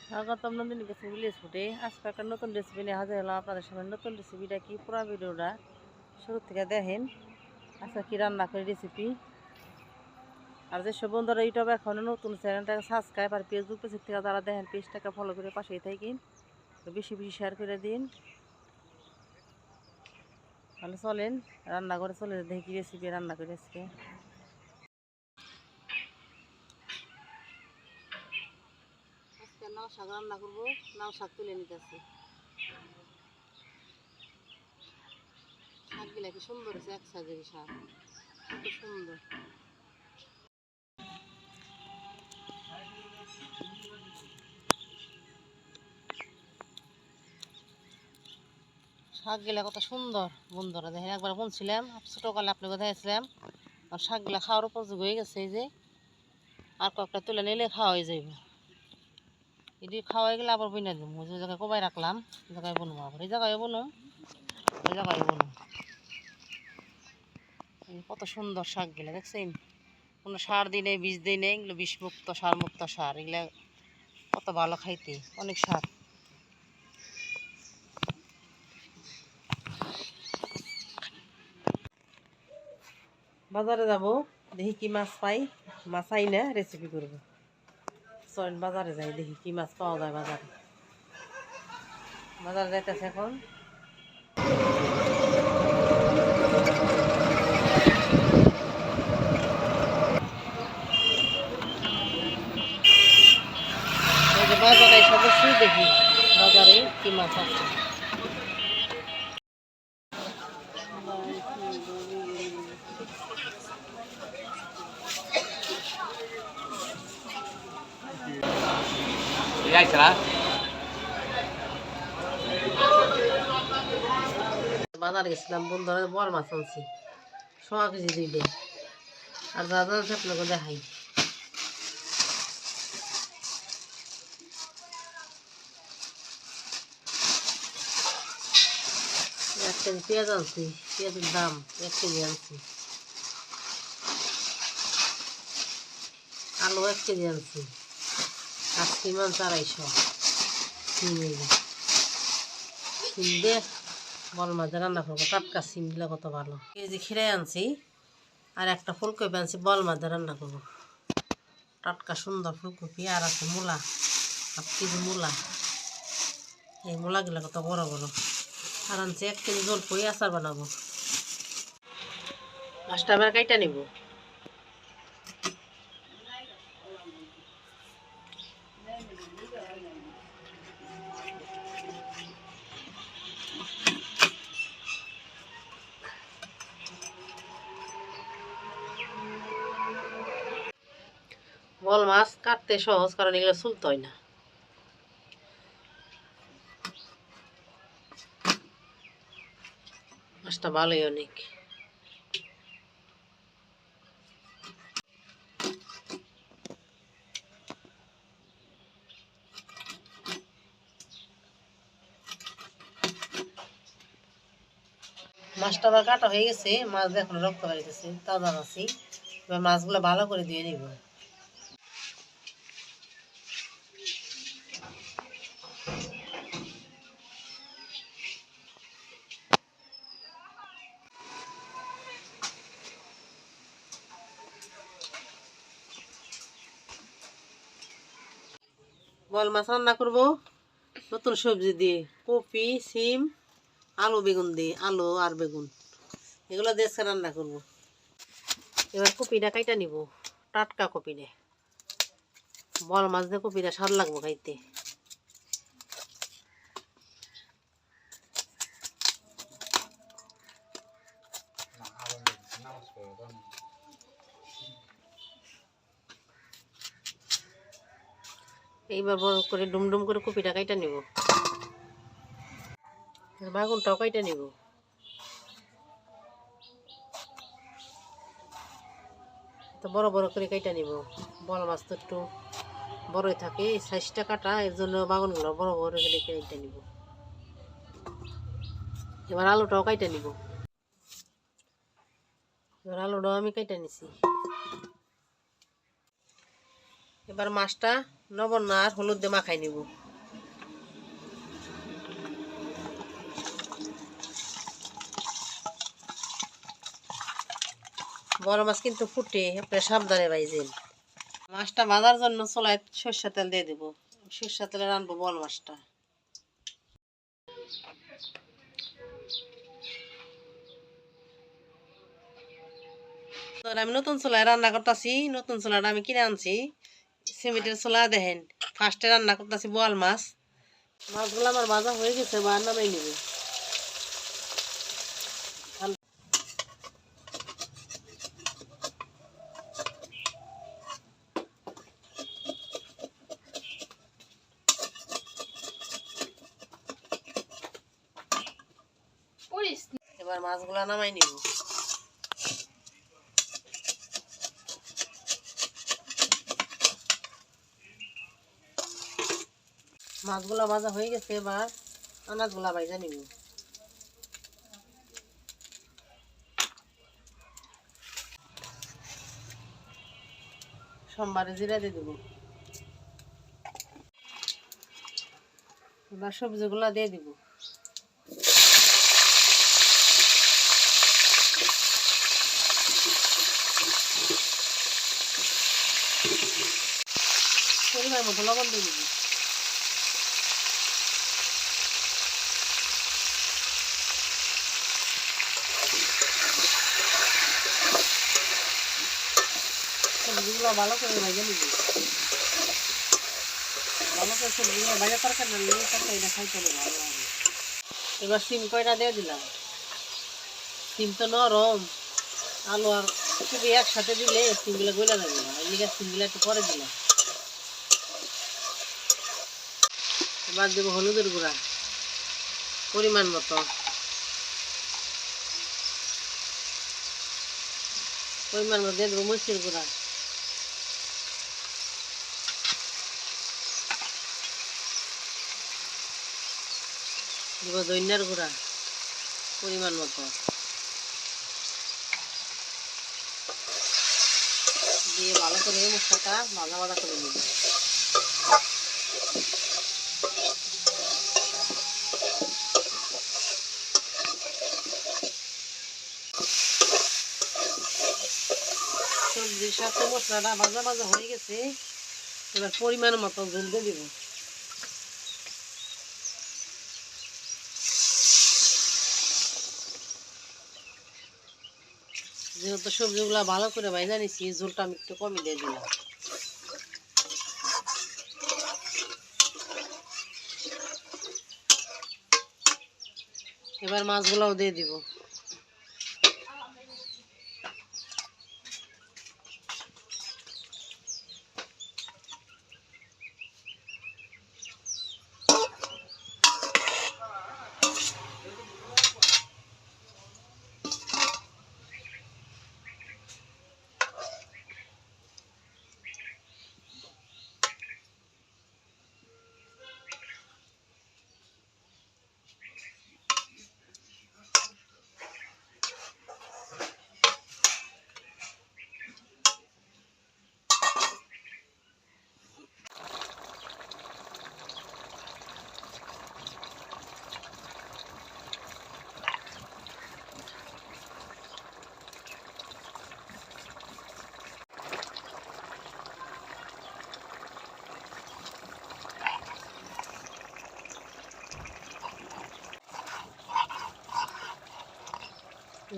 স্বাগতম নন্দিনী গেছে ভিলেজ ফুটে। আজকে একটা নতুন রেসিপি নিয়ে হাজির হলাম আপনাদের সামনে। নতুন রেসিপিটা কি, পুরো ভিডিওটা শুরু থেকে দেখেন। আজকে কি রান্না করি রেসিপি। আর যেসব বন্ধুরা ইউটিউবে এখন নতুন চ্যানেলটাকে সাবস্ক্রাইব আর ফেসবুক পেজ থেকে যারা দেখেন পেজটাকে ফলো করে পাশেই থাকেন, বেশি বেশি শেয়ার করে দিন। তাহলে চলেন রান্না করে চলে দেখি কি রেসিপি রান্না করে আজকে। আজকে নাও শাক রান্না করবো। নাও শাক তুলে নিতেছি। শাকগুলা কি সুন্দর হয়েছে, এক সাইজের শাক, কত সুন্দর। শাকগুলা কত সুন্দর বন্ধুরা, দেখেন একবার বলছিলাম ছোটোকালে আপনাকে দেখেছিলাম। আর শাকগুলা খাওয়ার উপযোগী হয়ে গেছে, এই যে আর কয়েকটা তুলে নিলে খাওয়া হয়ে যাইব। এটি খাওয়া হয়ে গেলে আবার বইনা দিব, যে জায়গায় কবাই রাখলাম এই জায়গায় বনুম, আবার এই জায়গায় বনুম, ওই জায়গায় বনুম। কত সুন্দর শাকগুলা দেখছেন, কোনো সার দিই নেই, বীজ দিই নেই, এগুলো বিষমুক্ত সারমুক্ত সার। এগুলা কত ভালো খাইতে, অনেক স্বাদ। বাজারে যাব, দেখি কি মাছ পাই। মাছ আই না রেসিপি করবো। চলেন বাজারে যাই, দেখি কি মাছ পাওয়া যায় বাজারে। বাজারে যাইতেছে এখন। এই যে বাজারে এসে বসছি, দেখি বাজারে কি মাছ আছে। বাজারে গেছিলাম বন্ধুরা, বড় মাছ আনছি 100 কেজি দিলে। আর যা যা আছে আপনাকে দেখাই। 1 কেজি পেঁয়াজ আনছি, পেঁয়াজের দাম 1 কেজি আনছি। আলু 1 কেজি আনছি। আর সিম আনছি 250। সিম সিম দিয়ে বল মাঝে রান্না করবো, টাটকা সিম দিলে কত ভালো। কেজি খিরাই আনছি আর একটা ফুলকপি আনছি, বল মাঝে রান্না করবো। টাটকা সুন্দর ফুলকপি। আর আছে মূলা, 1/2 কেজি মূলা। এই মূলাগুলো কত বড় বড়। আর আনছি 1 কেজি জলপাই, আচার বানাবো। মাছটা আবার কাইটা নিব। বল মাছ কাটতে সহজ, কারণ এগুলো চুলতে হয় না। মাছটা ভালোই অনেক। মাছটা আবার কাটা হয়ে গেছে, মাছ এখন রক্ত বাড়িতেছে, তাজা মাছই। এবার মাছগুলো ভালো করে ধুয়ে নিব। বল মাছ রান্না করবো নতুন সবজি দিয়ে, কপি, সিম, আলু, বেগুন দিয়ে। আলু আর বেগুন এগুলো দিয়ে রান্না করবো। এবার কপিটা কাইটা নিব, টাটকা কপি নে। বল মাছ দিয়ে কপিটা স্বাদ লাগবো খাইতে। এইবার বড় করে ডুমডুম করে কপিটা কাইটা নিব। বাগুনটাও কাইটা নিব। তো বড় বড় করে কাইটা নিব। বল মাছ তো একটু বড়ই থাকে, এই সাইজটা কাটা, এর জন্য বাগুনগুলো বড় বড় করে কাইটা নিব। এবার আলুটাও কাইটা নিব। এবার আলুটাও আমি কাইটা নিছি। এবার মাছটা লবণ আর হলুদ দিয়ে মাখাই নিব। বড় মাছ কিন্তু ফুটে, আপনার সাবধানে ভাইজেন। মাছটা ভাজার জন্য চুলায় সরষের তেল দিয়ে দেবো। সরষের তেলে রানবো বড় মাছটা। আমি নতুন চুলায় রান্না করতেছি। নতুন চুলাটা আমি কিনে আনছি, সিমেন্টের চুলা। দেখেন ফার্স্টে রান্না করতেছি বোয়াল মাছ। মাছগুলো আমার ভাজা হয়ে গেছে, বা নামাই নিব। এবার মাছগুলো নামাই নিব। মাছগুলা ভাজা হয়ে গেছে, এবার আনাজগুলা ভাজা নিব। সোমবারে জিরা দিয়ে দেবো। এবার সবজিগুলা দিয়ে দিব। পরিমাণ মতো লবণ দিয়ে দিব। সবজিগুলো ভালো করে ভেজে নিব। ভালো করে সবজিগুলো ভেজে তরকারি নিলে তরকারিটা খাইতে ভালো লাগে। এবার সিম কয়টা দিয়ে দিলাম। সিম তো নরম, আলু আর কপি একসাথে দিলে সিমগুলো গলে যাবে না, এই লিগে সিমগুলো একটু পরে দিলাম। এবার দেবো হলুদের গুঁড়া পরিমাণ মতো। পরিমাণ মতো দিয়ে দেবো মরিচের গুঁড়া। দেবো ধনিয়ার গুঁড়া পরিমাণ মতো। দিয়ে ভালো করে মশলাটা ভাজা ভাজা করে নেব। সবজির সাথে মশলাটা ভাজা ভাজা হয়ে গেছে, এবার পরিমাণ মতো ঝোল দিয়ে দিব। যেহেতু সবজিগুলা ভালো করে ভাজা নিছি, ঝোলটা আমি একটু কমই দিয়ে দিলাম। এবার মাছগুলাও দিয়ে দিব।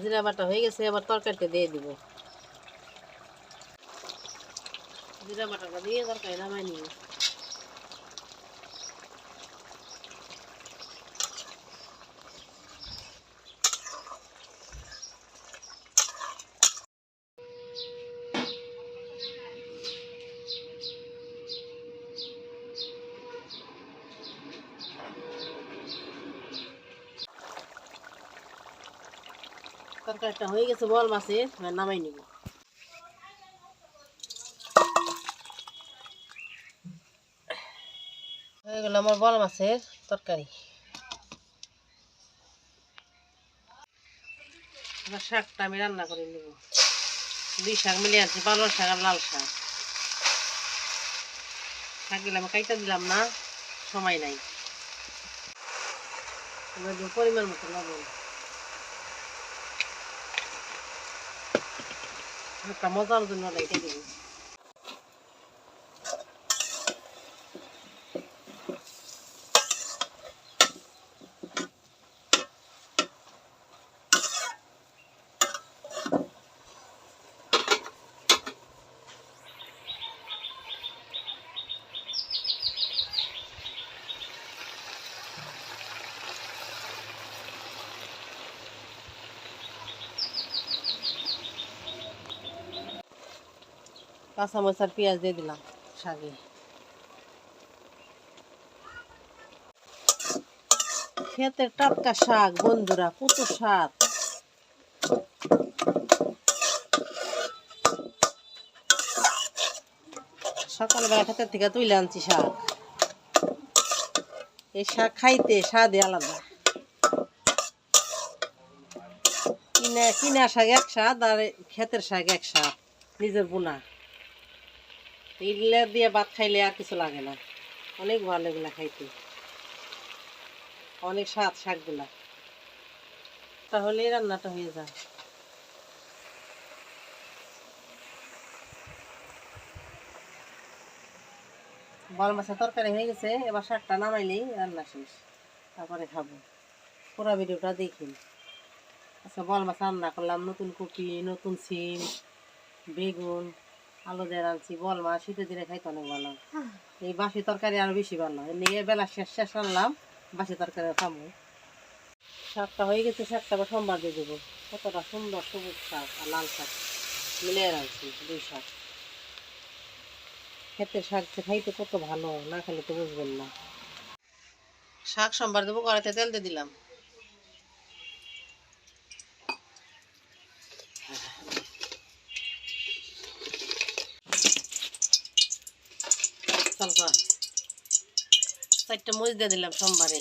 জিরা বাটা হয়ে গেছে, এবার তরকারিতে দিয়ে দিব। জিরা বাটাটা দিয়ে তরকারি নামাই নিব। তরকারিটা হয়ে গেছে বোয়াল মাছের, নামাই নিব। হয়ে গেল আমার বোয়াল মাছের তরকারি। এবার শাকটা আমি রান্না করে নেব। দুই শাক মিলিয়ে আনছি, পালং শাক আর লাল শাক। শাক গেলাম কাইটা দিলাম না, সময় নাই। এবার পরিমাণ মতো লবণ, একটা মজার জন্য রেখে দিব। কাঁচামরিচ আর পেঁয়াজ দিয়ে দিলাম শাকে। ক্ষেতের টাটকা শাক বন্ধুরা, কত স্বাদ। সকালবেলা ক্ষেতের থেকে তুলে আনছি শাক। এই শাক খাইতে স্বাদই আলাদা। কিনা শাক এক স্বাদ আর ক্ষেতের শাক এক স্বাদ, নিজের বোনা। এগুলা দিয়ে ভাত খাইলে আর কিছু লাগে না, অনেক ভালো এগুলা খাইতে, অনেক স্বাদ শাকগুলা। তাহলে রান্নাটা হয়ে যায়। বল মাছের তরকারি হয়ে গেছে, এবার শাকটা নামাইলেই রান্না শেষ, তারপরে খাবো। পুরো ভিডিওটা দেখুন। আচ্ছা, বল মাছ রান্না করলাম, নতুন কপি, নতুন সিম, বেগুন, আলু দিয়ে রাঁধছি। বল মাছ শীতের দিনে খাইতে অনেক ভালো, এই বাসি তরকারি আরো বেশি ভালো। নিয়ে বেলা শেষ আনলাম, বাসি তরকারি খাবো। শাকটা হয়ে গেছে, শাকটা আবার সোমবার দিয়ে দেবো। কতটা সুন্দর সবুজ শাক আর লাল শাক মিলিয়ে রাখছি, দুই শাক। ক্ষেতের শাক খাইতে কত ভালো, না খেলে তো বুঝবেন না। শাক সোমবার দেবো, কড়াইতে তেল দিয়ে দিলাম। চারটা মরিচ দিয়ে দিলাম সোমবারে।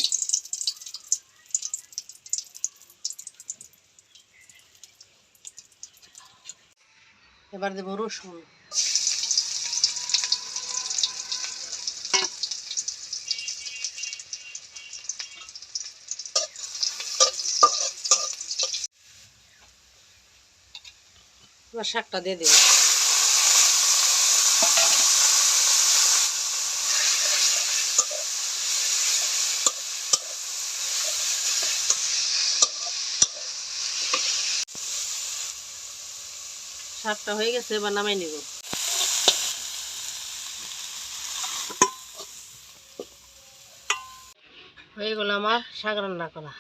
এবার দেবো রসুন, এবার শাকটা দিয়ে দেবো। শাকটা হয়ে গেছে, এবার নামাই নিব। হয়ে গেল আমার শাক রান্না করা।